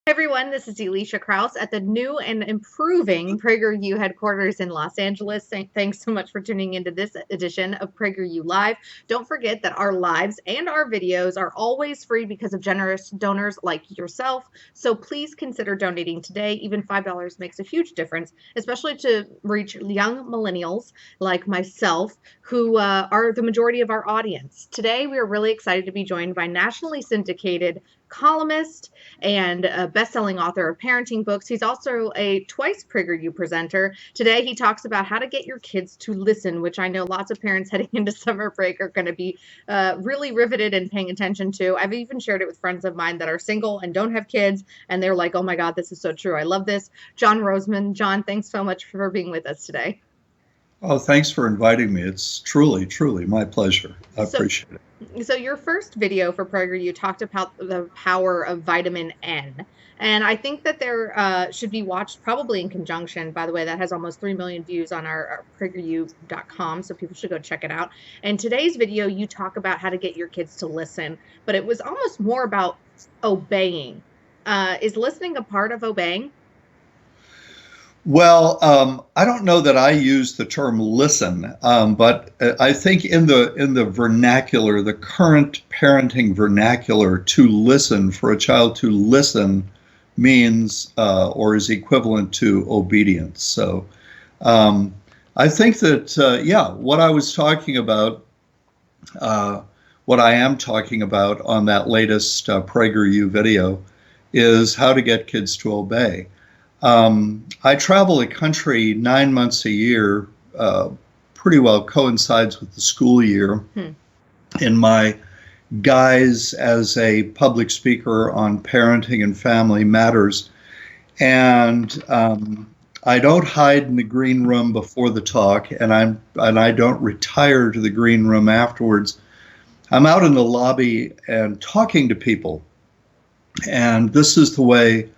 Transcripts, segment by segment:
Everyone, this is Elisha Krauss at the new and improving PragerU headquarters in Los Angeles. Thanks so much for tuning into this edition of PragerU Live. Don't forget that our lives and our videos are always free because of generous donors like yourself. So please consider donating today. Even $5 makes a huge difference, especially to reach young millennials like myself, who are the majority of our audience. Today, we are really excited to be joined by nationally syndicated columnist and a best-selling author of parenting books. He's also a twice PragerU presenter. Today, he talks about how to get your kids to listen, which I know lots of parents heading into summer break are going to be really riveted and paying attention to. I've even shared it with friends of mine that are single and don't have kids, and they're like, oh my God, this is so true. I love this. John Rosemond. John, thanks so much for being with us today. Oh, thanks for inviting me. It's truly, truly my pleasure. I appreciate it. So your first video for PragerU talked about the power of vitamin N. And I think that there should be watched probably in conjunction. By the way, that has almost 3 million views on our PragerU.com, so people should go check it out. And today's video, you talk about how to get your kids to listen, but it was almost more about obeying. Is listening a part of obeying? Well, I don't know that I use the term listen, but I think in the vernacular, the current parenting vernacular, to listen, for a child to listen means or is equivalent to obedience. So I think that, yeah, what I was talking about, what I am talking about on that latest PragerU video is how to get kids to obey. I travel the country 9 months a year, pretty well coincides with the school year, in my guise as a public speaker on parenting and family matters. And I don't hide in the green room before the talk, and I don't retire to the green room afterwards. I'm out in the lobby and talking to people. And this is the way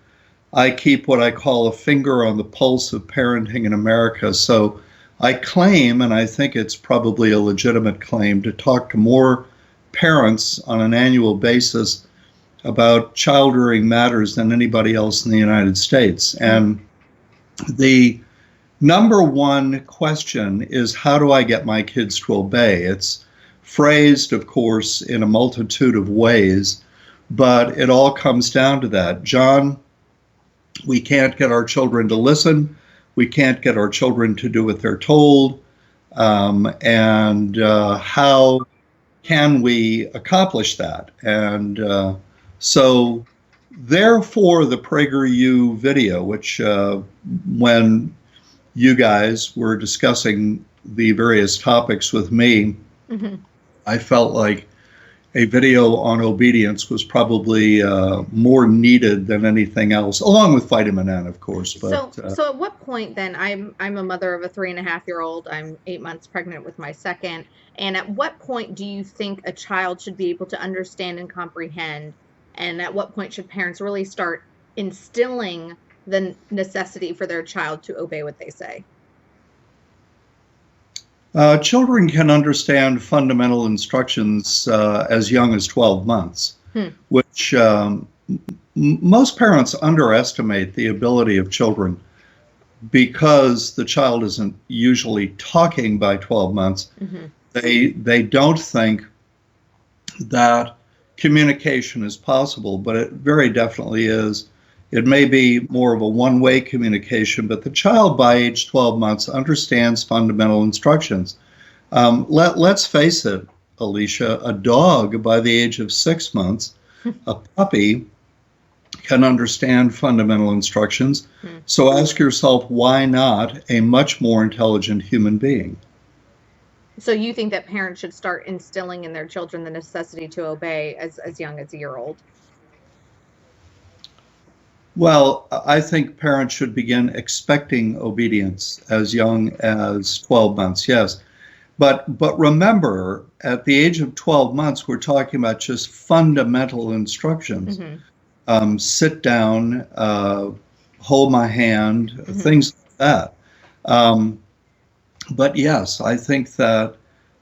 I keep what I call a finger on the pulse of parenting in America. So I claim, and I think it's probably a legitimate claim, to talk to more parents on an annual basis about child rearing matters than anybody else in the United States. And the number one question is, how do I get my kids to obey? It's phrased, of course, in a multitude of ways, but it all comes down to that. John, we can't get our children to listen. We can't get our children to do what they're told. And how can we accomplish that? And so therefore, the PragerU video, which when you guys were discussing the various topics with me, I felt like a video on obedience was probably more needed than anything else, along with vitamin N, of course. But so at what point then? I'm a mother of a 3.5-year-old. I'm 8 months pregnant with my second. And at what point do you think a child should be able to understand and comprehend? And at what point should parents really start instilling the necessity for their child to obey what they say? Children can understand fundamental instructions as young as 12 months, which most parents underestimate the ability of children because the child isn't usually talking by 12 months. They don't think that communication is possible, but it very definitely is. It may be more of a one-way communication, but the child by age 12 months understands fundamental instructions. Let's face it, Elisha, a dog by the age of 6 months, a puppy, can understand fundamental instructions. So ask yourself, why not a much more intelligent human being? So you think that parents should start instilling in their children the necessity to obey as young as a year old? Well, I think parents should begin expecting obedience as young as 12 months, yes. But remember, at the age of 12 months, we're talking about just fundamental instructions. Sit down, hold my hand, things like that. But yes, I think that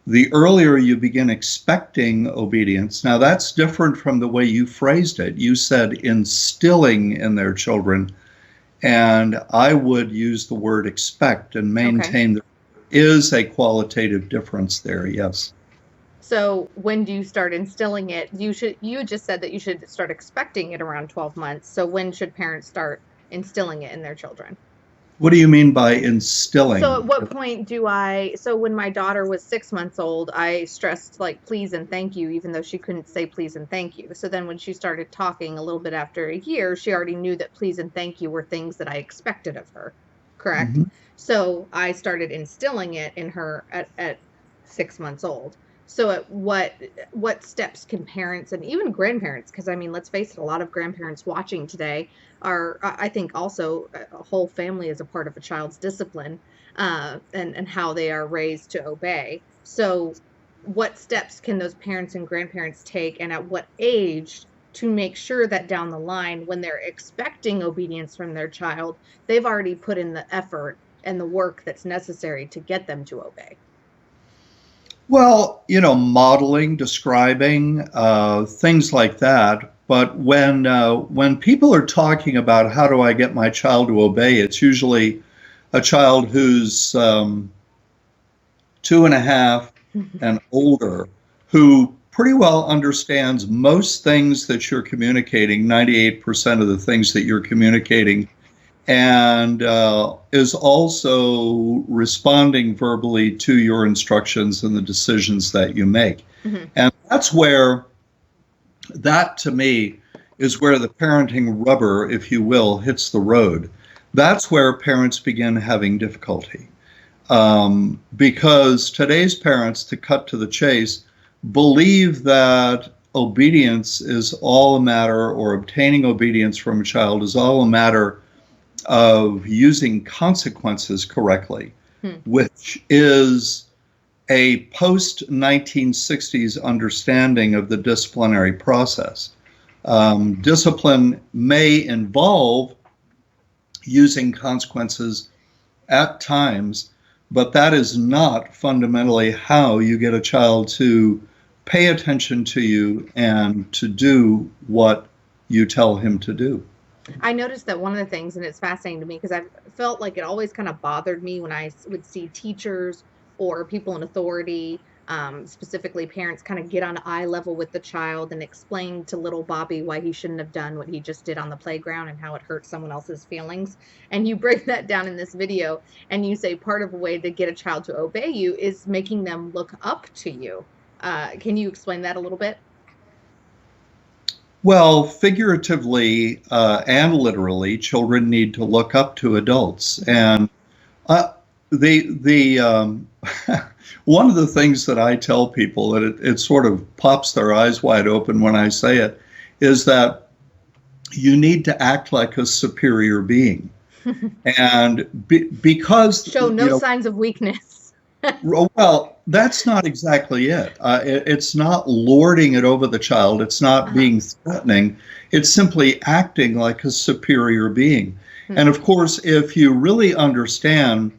the earlier you begin expecting obedience. Now, that's different from the way you phrased it. You said instilling in their children, and I would use the word expect and maintain there is a qualitative difference there, yes. So when do you start instilling it? You just said that you should start expecting it around 12 months. So when should parents start instilling it in their children? What do you mean by instilling? So at what point so when my daughter was 6 months old, I stressed like please and thank you, even though she couldn't say please and thank you. So then when she started talking a little bit after a year, she already knew that please and thank you were things that I expected of her. Correct? Mm-hmm. So I started instilling it in her at 6 months old. So at what steps can parents and even grandparents, because I mean, let's face it, a lot of grandparents watching today are, I think also a whole family is a part of a child's discipline and how they are raised to obey. So what steps can those parents and grandparents take, and at what age, to make sure that down the line when they're expecting obedience from their child, they've already put in the effort and the work that's necessary to get them to obey? Well, modeling, describing, things like that. But when people are talking about how do I get my child to obey, it's usually a child who's 2.5 and older, who pretty well understands most things that you're communicating, 98% of the things that you're communicating, and is also responding verbally to your instructions and the decisions that you make. Mm-hmm. And that to me is where the parenting rubber, if you will, hits the road. That's where parents begin having difficulty. Because today's parents, to cut to the chase, believe that obedience is all a matter, or obtaining obedience from a child is all a matter of using consequences correctly, which is a post-1960s understanding of the disciplinary process. Discipline may involve using consequences at times, but that is not fundamentally how you get a child to pay attention to you and to do what you tell him to do. I noticed that one of the things, and it's fascinating to me because I felt like it always kind of bothered me when I would see teachers or people in authority, specifically parents, kind of get on eye level with the child and explain to little Bobby why he shouldn't have done what he just did on the playground and how it hurt someone else's feelings. And you break that down in this video and you say part of a way to get a child to obey you is making them look up to you. Can you explain that a little bit? Well, figuratively and literally, children need to look up to adults. And one of the things that I tell people, that it sort of pops their eyes wide open when I say it, is that you need to act like a superior being. And because... Show no signs of weakness. Well, that's not exactly it. It's not lording it over the child. It's not being threatening. It's simply acting like a superior being. And of course, if you really understand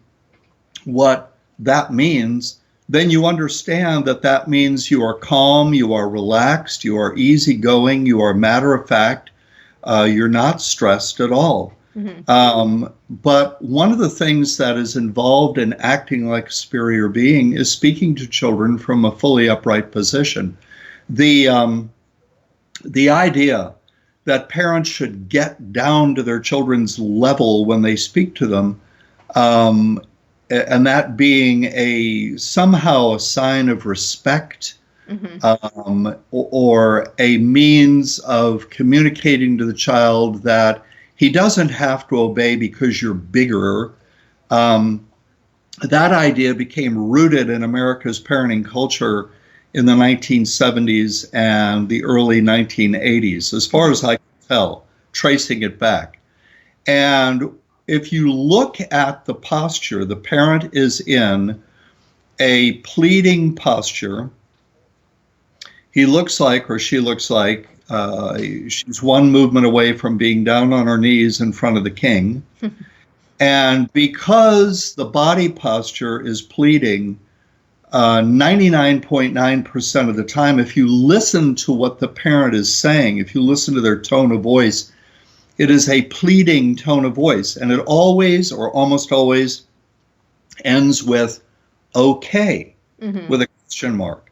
what that means, then you understand that that means you are calm, you are relaxed, you are easygoing, you are matter of fact, you're not stressed at all. Mm-hmm. But one of the things that is involved in acting like a superior being is speaking to children from a fully upright position. The idea that parents should get down to their children's level when they speak to them, and that being somehow a sign of respect, mm-hmm. Or a means of communicating to the child that he doesn't have to obey because you're bigger. That idea became rooted in America's parenting culture in the 1970s and the early 1980s, as far as I can tell, tracing it back. And if you look at the posture, the parent is in a pleading posture. He looks like, or she looks like, she's one movement away from being down on her knees in front of the king. And because the body posture is pleading, 99.9% of the time, if you listen to what the parent is saying, if you listen to their tone of voice, it is a pleading tone of voice. And it always, or almost always, ends with okay, with a question mark.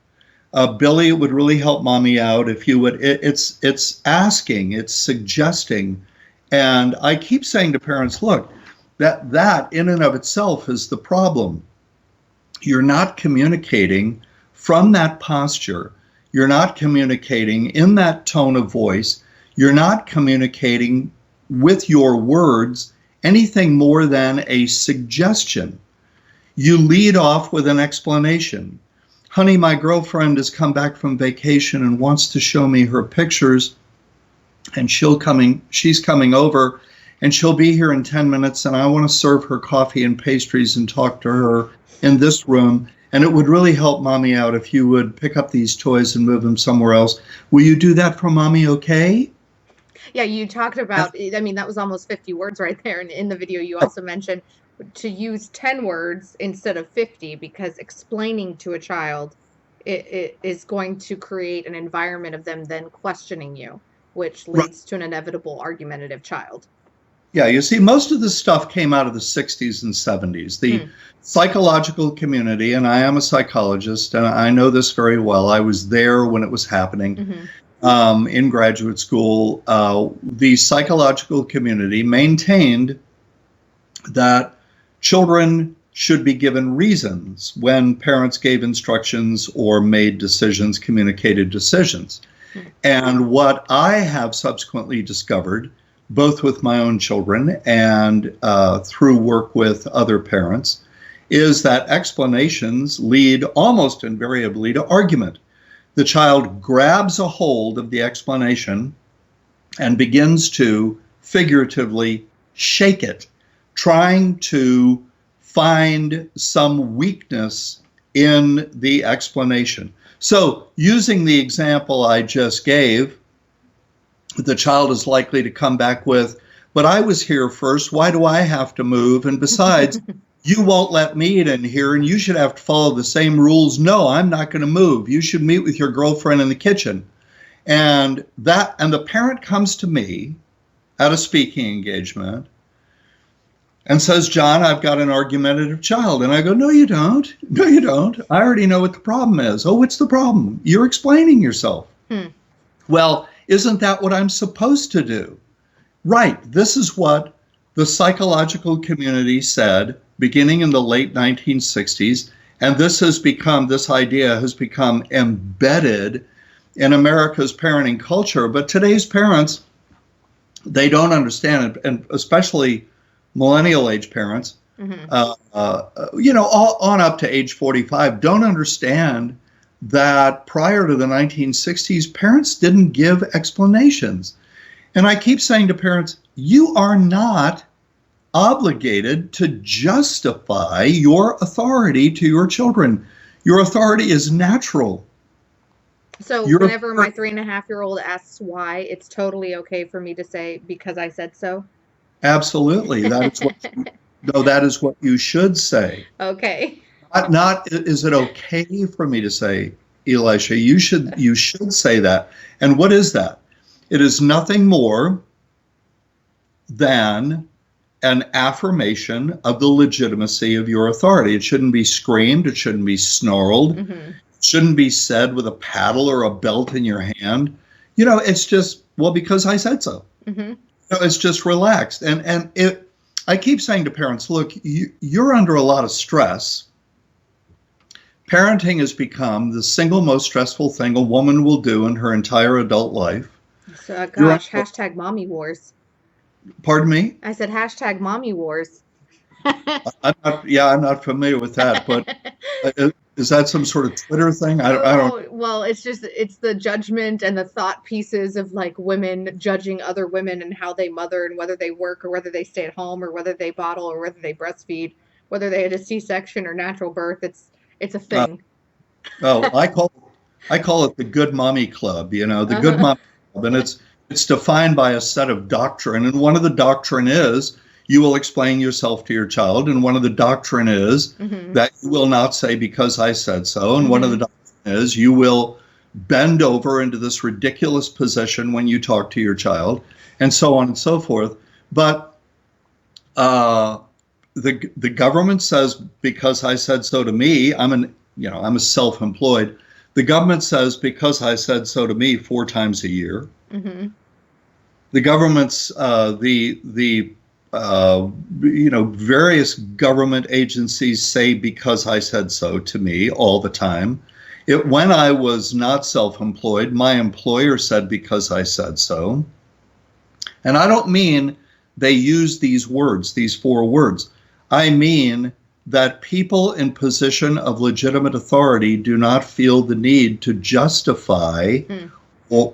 Billy, it would really help mommy out if you would. It's asking, it's suggesting. And I keep saying to parents, look, that in and of itself is the problem. You're not communicating from that posture. You're not communicating in that tone of voice. You're not communicating with your words anything more than a suggestion. You lead off with an explanation. Honey, my girlfriend has come back from vacation and wants to show me her pictures, and she's coming over, and she'll be here in 10 minutes, and I want to serve her coffee and pastries and talk to her in this room, and it would really help mommy out if you would pick up these toys and move them somewhere else. Will you do that for mommy, okay? Yeah, you talked about, I mean, that was almost 50 words right there. And in the video, you also mentioned to use 10 words instead of 50, because explaining to a child it is going to create an environment of them then questioning you, which leads to an inevitable argumentative child. Yeah, you see, most of this stuff came out of the 60s and 70s. The psychological community, and I am a psychologist, and I know this very well. I was there when it was happening in graduate school. The psychological community maintained that children should be given reasons when parents gave instructions or made decisions, communicated decisions. And what I have subsequently discovered, both with my own children and through work with other parents, is that explanations lead almost invariably to argument. The child grabs a hold of the explanation and begins to figuratively shake it, trying to find some weakness in the explanation. So, using the example I just gave, the child is likely to come back with, but I was here first, why do I have to move? And besides, you won't let me in here and you should have to follow the same rules. No, I'm not going to move. You should meet with your girlfriend in the kitchen. And the parent comes to me at a speaking engagement and says, John, I've got an argumentative child. And I go, no, you don't. No, you don't. I already know what the problem is. Oh, what's the problem? You're explaining yourself. Well, isn't that what I'm supposed to do? Right. This is what the psychological community said beginning in the late 1960s. And this idea has become embedded in America's parenting culture. But today's parents, they don't understand it, and especially millennial age parents, on up to age 45, don't understand that prior to the 1960s, parents didn't give explanations. And I keep saying to parents, you are not obligated to justify your authority to your children. Your authority is natural. So whenever my 3.5-year-old asks why, it's totally okay for me to say, because I said so? Absolutely. That is what you should say. Okay. Not is it okay for me to say, Elisha? You should say that. And what is that? It is nothing more than an affirmation of the legitimacy of your authority. It shouldn't be screamed. It shouldn't be snarled. It shouldn't be said with a paddle or a belt in your hand. It's just, well, because I said so. It's just relaxed. And I keep saying to parents, look, you're under a lot of stress. Parenting has become the single most stressful thing a woman will do in her entire adult life. So, hashtag mommy wars. Pardon me? I said hashtag mommy wars. I'm not familiar with that, but is that some sort of Twitter thing? I don't. Well, it's the judgment and the thought pieces of like women judging other women and how they mother and whether they work or whether they stay at home or whether they bottle or whether they breastfeed, whether they had a C-section or natural birth. It's a thing. I call it the Good Mommy Club. The Good Mommy Club, and it's defined by a set of doctrine, and one of the doctrine is You will explain yourself to your child, and one of the doctrine is that you will not say because I said so, and one of the doctrine is you will bend over into this ridiculous position when you talk to your child, and so on and so forth. But the government says because I said so to me, I'm a self-employed. The government says because I said so to me 4 times a year. The government's various government agencies say because I said so to me all the time. When I was not self-employed, my employer said because I said so. And I don't mean they use these words, these 4 words. I mean that people in position of legitimate authority do not feel the need to justify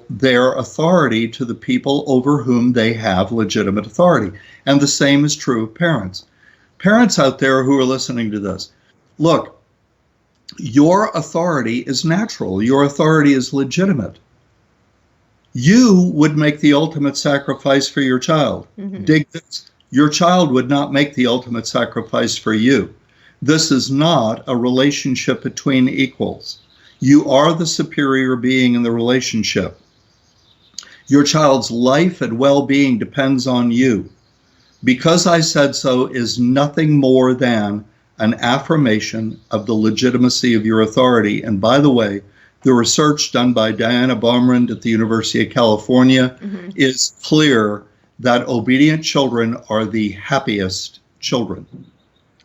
their authority to the people over whom they have legitimate authority. And the same is true of parents. Parents out there who are listening to this, look, your authority is natural. Your authority is legitimate. You would make the ultimate sacrifice for your child. Dig this. Your child would not make the ultimate sacrifice for you. This is not a relationship between equals. You are the superior being in the relationship. Your child's life and well-being depends on you. Because I said so is nothing more than an affirmation of the legitimacy of your authority. And by the way, the research done by Diana Baumrind at the University of California is clear that obedient children are the happiest children.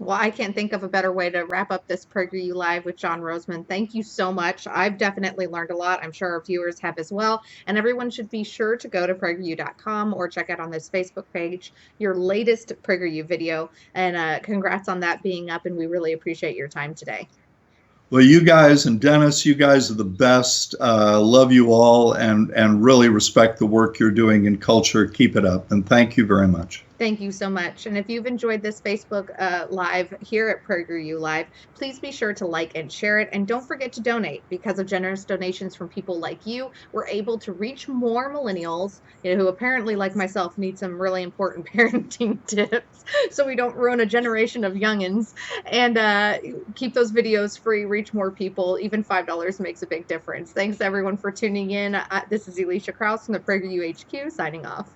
Well, I can't think of a better way to wrap up this PragerU Live with John Rosemond. Thank you so much. I've definitely learned a lot. I'm sure our viewers have as well. And everyone should be sure to go to PragerU.com or check out on this Facebook page your latest PragerU video. And congrats on that being up. And we really appreciate your time today. Well, you guys and Dennis, you guys are the best. Love you all and really respect the work you're doing in culture. Keep it up. And thank you very much. Thank you so much. And if you've enjoyed this Facebook Live here at PragerU Live, please be sure to like and share it. And don't forget to donate. Because of generous donations from people like you, we're able to reach more millennials who apparently, like myself, need some really important parenting tips so we don't ruin a generation of youngins. And keep those videos free, reach more people. Even $5 makes a big difference. Thanks, everyone, for tuning in. This is Elisha Krauss from the PragerU HQ signing off.